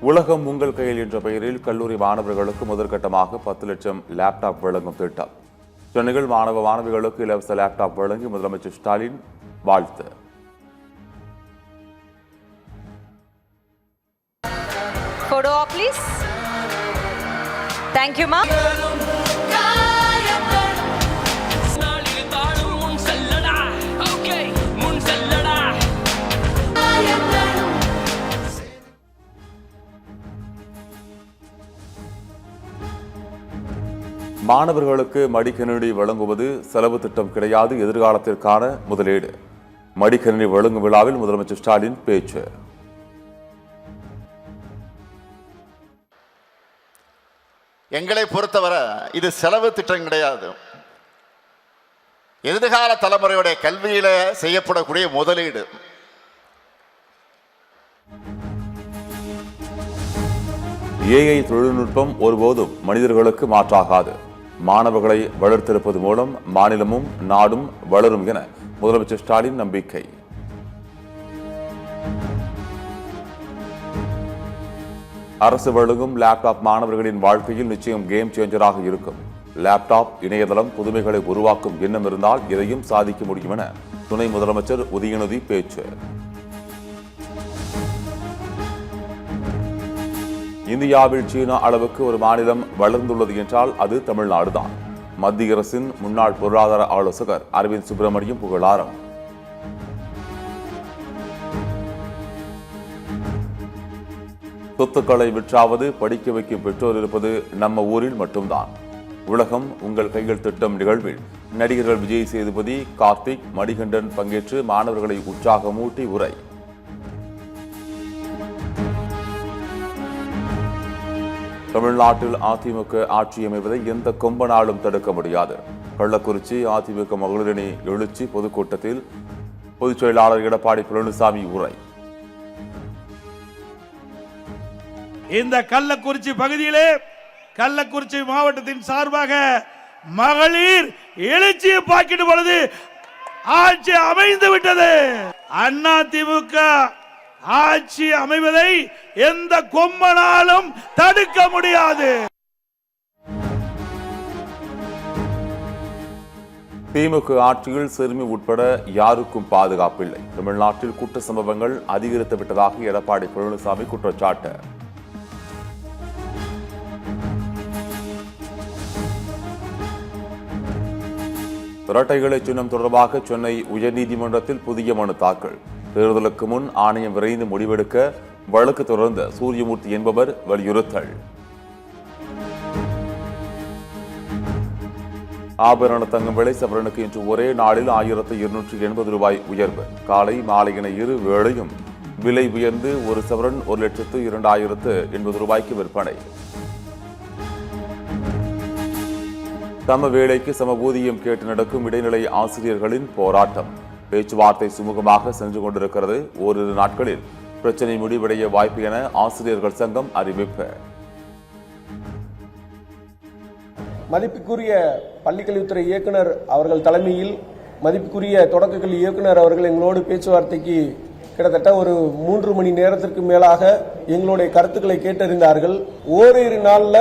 உலகம் உங்கள் கையில் என்ற பெயரில் கல்லூரி மாணவர்களுக்கு முதற்கட்டமாக 10 லட்சம் லேப்டாப் வழங்கும் திட்டம். சென்னையில் மாணவிகளுக்கு இலவச லேப்டாப் வழங்கி முதலமைச்சர் ஸ்டாலின் வாழ்த்து. Photo op, please. Thank you, ma'am. மாணவர்களுக்கு மடிக்கணினி வழங்குவது செலவு திட்டம் கிடையாது, எதிர்காலத்திற்கான முதலீடு. மடிக்கணினி வழங்கும் விழாவில் முதலமைச்சர் ஸ்டாலின் பேச்சு. எங்களை பொறுத்தவரை இது செலவு திட்டம் கிடையாது, எதிர்கால தலைமுறையுடைய கல்வியில செய்யப்படக்கூடிய முதலீடு. ஏஐ தொழில்நுட்பம் ஒருபோதும் மனிதர்களுக்கு மாற்றாகாது. மாணவர்களை வளர்த்திருப்பது மூலம் மாநிலமும் நாடும் வளரும் என முதலமைச்சர் ஸ்டாலின் நம்பிக்கை. அரசு வழங்கும் லேப்டாப் மாணவர்களின் வாழ்க்கையில் நிச்சயம் கேம் சேஞ்சராக இருக்கும். லேப்டாப், இணையதளம், புதுமைகளை உருவாக்கும் எண்ணம் இருந்தால் இதையும் சாதிக்க முடியும் என துணை முதலமைச்சர் உதயநிதி பேச்சு. இந்தியாவில் சீனா அளவுக்கு ஒரு மாநிலம் வளர்ந்துள்ளது என்றால் அது தமிழ்நாடுதான். மத்திய அரசின் முன்னாள் பொருளாதார ஆலோசகர் அரவிந்த் சுப்பிரமணியம் புகழாரம். சொத்துக்களை விற்றாவது படிக்க வைக்கும் பெற்றோர் இருப்பது நம்ம ஊரில் மட்டும்தான். உலகம் உங்கள் கையில் திட்டம் நிகழ்வில் நடிகர்கள் விஜய் சேதுபதி, கார்த்திக், மணிகண்டன் பங்கேற்று மாணவர்களை உற்சாகமூட்டி உரை. தமிழ்நாட்டில் அதிமுக ஆட்சி அமைவதை எந்த கொம்பனாலும் தடுக்க முடியாது. கள்ளக்குறிச்சி அதிமுக மகளிரணி எழுச்சி பொதுக்கூட்டத்தில் பொதுச் செயலாளர் எடப்பாடி பழனிசாமி உரை. இந்த கள்ளக்குறிச்சி பகுதியிலே கள்ளக்குறிச்சி மாவட்டத்தின் சார்பாக மகளிர் எழுச்சியை பார்க்கின்ற பொழுது ஆட்சி அமைந்து விட்டது. அதிமுக ஆட்சி அமைவதை எந்த கொம்பனாலும் தடுக்க முடியாது. திமுக ஆட்சியில் சிறுமி உட்பட யாருக்கும் பாதுகாப்பில்லை. தமிழ்நாட்டில் குற்ற சம்பவங்கள் அதிகரித்து விட்டதாக எடப்பாடி பழனிசாமி குற்றச்சாட்டு. இரட்டைகளை சின்னம் தொடர்பாக சென்னை உயர்நீதிமன்றத்தில் புதிய மனு தாக்கல். தேர்தலுக்கு முன் ஆணையம் விரைந்து முடிவெடுக்க வழக்கு தொடர்ந்த சூரியமூர்த்தி என்பவர் வலியுறுத்தல். ஆபரண தங்கம் விலை சவரனுக்கு இன்று ஒரே நாளில் 1280 ரூபாய் உயர்வு. காலை மாலை என இரு வேளையும் விலை உயர்ந்து ஒரு சவரன் 1,02,080 ரூபாய்க்கு விற்பனை. சம வேளைக்கு சம ஊதியம் கேட்டு நடக்கும் இடைநிலை ஆசிரியர்களின் போராட்டம். பேச்சுவார்த்தை சுமூகமாக சென்று கொண்டிருக்கிறது. ஓரிரு நாட்களில் பிரச்சனை முடிவடைய வாய்ப்பு என ஆசிரியர்கள் சங்கம் அறிவிப்பு. மதிப்புக்குரிய பள்ளிக்கல்வித்துறை இயக்குனர் அவர்கள் தலைமையில் மதிப்புக்குரிய தொடக்கக்கல்வி இயக்குனர் அவர்கள் எங்களோடு பேச்சுவார்த்தைக்கு கிட்டத்தட்ட ஒரு 3 மணி நேரத்திற்கு மேலாக எங்களுடைய கருத்துக்களை கேட்டறிந்தார்கள். ஓரிரு நாளில்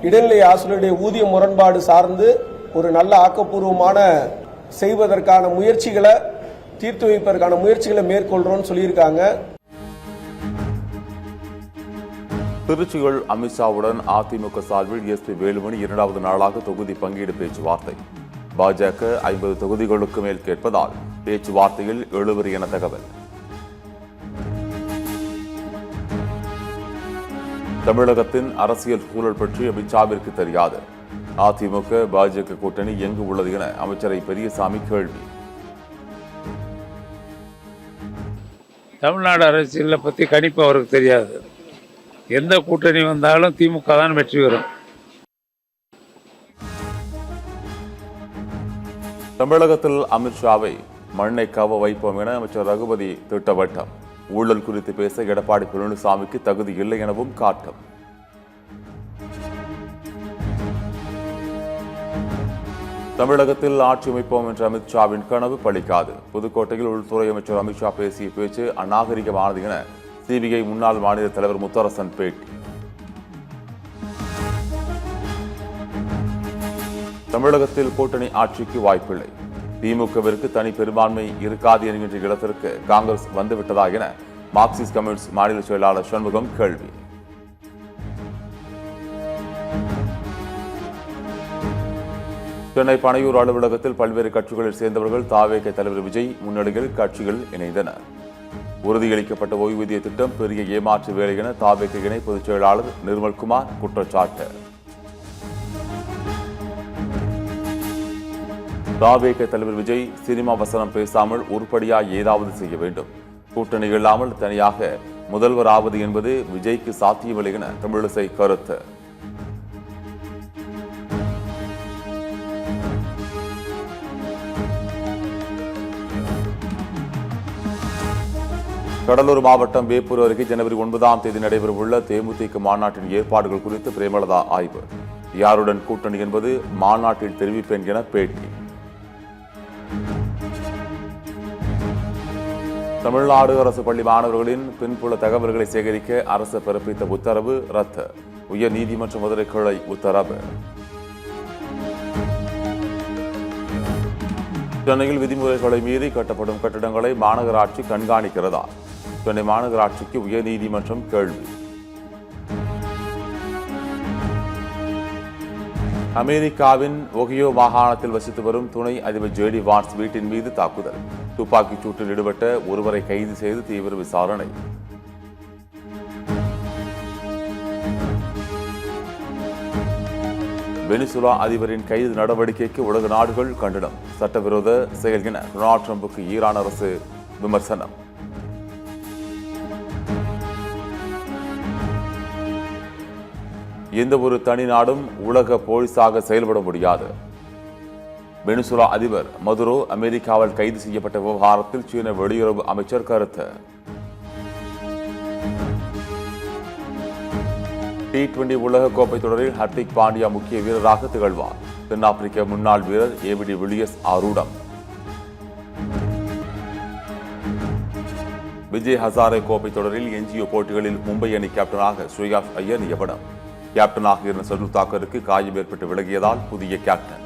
இடைநிலை ஆசிரியருடைய ஊதிய முரண்பாடு சார்ந்து ஒரு நல்ல ஆக்கப்பூர்வமான செய்வதற்கான முயற்சிகளை தீர்த்து வைப்பதற்கான முயற்சிகளை மேற்கொள்றோம்னு சொல்லியிருக்காங்க. திருச்சியில் அமித்ஷாவுடன் அதிமுக சார்பில் எஸ்பி வேலுமணி 2வது நாளாக தொகுதி பங்கீடு பேச்சுவார்த்தை. பாஜக 50 தொகுதிகளுக்கு மேல் கேட்பதால் பேச்சுவார்த்தையில் எழுவரி என தகவல். தமிழகத்தின் அரசியல் சூழல் பற்றி அமித்ஷாவிற்கு தெரியாது. அதிமுக பாஜக கூட்டணி எங்கு உள்ளது என அமைச்சரை பெரியசாமி கேள்வி. தமிழ்நாடு அரசியலை பற்றி கணிப்பு அவருக்கு தெரியாது. எந்த கூட்டணி வந்தாலும் திமுக தான் வெற்றி பெறும். தமிழகத்தில் அமித்ஷாவை மண்ணை கவ வைப்போம் என அமைச்சர் ரகுபதி திட்டவட்டம். ஊழல் குறித்து பேச எடப்பாடி பழனிசாமிக்கு தகுதி இல்லை எனவும் காட்டம். தமிழகத்தில் ஆட்சி அமைப்போம் என்ற அமித்ஷாவின் கனவு பலிக்காது. புதுக்கோட்டையில் உள்துறை அமைச்சர் அமித்ஷா பேசிய பேச்சு அநாகரிகமானது என சிபிஐ முன்னாள் மாநில தலைவர் முத்தரசன் பேட்டி. தமிழகத்தில் கூட்டணி ஆட்சிக்கு வாய்ப்பில்லை. திமுகவிற்கு தனி பெரும்பான்மை இருக்காது என்கின்ற இடத்திற்கு காங்கிரஸ் வந்துவிட்டதா என மார்க்சிஸ்ட் கம்யூனிஸ்ட் மாநில செயலாளர் சண்முகம் கேள்வி. சென்னை பனையூர் அலுவலகத்தில் பல்வேறு கட்சிகளில் சேர்ந்தவர்கள் தாவேக தலைவர் விஜய் முன்னிலையில் கட்சிகள் இணைந்தனர். உறுதியளிக்கப்பட்ட ஓய்வூதிய திட்டம் பெரிய ஏமாற்று வேலை என தாவேக இணை பொதுச் செயலாளர் நிர்மல்குமார் குற்றச்சாட்டு. தாவேக தலைவர் விஜய் சினிமா வசனம் பேசாமல் உருப்படியா ஏதாவது செய்ய வேண்டும். கூட்டணி இல்லாமல் தனியாக முதல்வர் ஆவது என்பது விஜய்க்கு சாத்தியமில்லை என தமிழிசை கருத்து. கடலூர் மாவட்டம் வேப்பூர் அருகே ஜனவரி 9ஆம் தேதி நடைபெறவுள்ள தேமுதிக மாநாட்டின் ஏற்பாடுகள் குறித்து பிரேமலதா ஆய்வு. யாருடன் கூட்டணி என்பது மாநாட்டில் தெரிவிப்பேன் என பேட்டி. தமிழ்நாடு அரசு பள்ளி மாணவர்களின் பின்புல தகவல்களை சேகரிக்க அரசு பிறப்பித்த உத்தரவு ரத்து. உயர் நீதிமன்ற மதுரை கிளை உத்தரவு. சென்னையில் விதிமுறைகளை மீறி கட்டப்படும் கட்டடங்களை மாநகராட்சி கண்காணிக்கிறதா? சென்னை மாநகராட்சிக்கு உயர்நீதிமன்றம் கேள்வி. அமெரிக்காவின் ஒகியோ மாகாணத்தில் வசித்து வரும் துணை அதிபர் ஜேடி வான்ஸ் வீட்டின் மீது தாக்குதல். துப்பாக்கிச் சூட்டில் ஈடுபட்ட ஒருவரை கைது செய்து தீவிர விசாரணை. வெனிசுலா அதிபரின் கைது நடவடிக்கைக்கு உலக நாடுகள் கண்டனம். சட்டவிரோத செயல் என டொனால்ட் ட்ரம்புக்கு ஈரான் அரசு விமர்சனம். எந்த ஒரு தனி நாடும் உலக போலீஸாக செயல்பட முடியாது. வெனிசுலா அதிபர் மதுரோ அமெரிக்காவில் கைது செய்யப்பட்ட விவகாரத்தில் சீன வெளியுறவு அமைச்சர் கருத்து. T20 உலகக்கோப்பை தொடரில் ஹர்திக் பாண்டியா முக்கிய வீரராக திகழ்வார். தென்னாப்பிரிக்க முன்னாள் வீரர் ஏவிடி வில்லியர்ஸ் ஆரூடம். விஜய் ஹசாரே கோப்பை தொடரில் எஞ்சிய போட்டிகளில் மும்பை அணி கேப்டனாக ஸ்ரேயாஸ் ஐயர் நியமனம். கேப்டனாக இருந்த சர்துல் தாக்கருக்கு காயம் ஏற்பட்டு விலகியதால் புதிய கேப்டன்.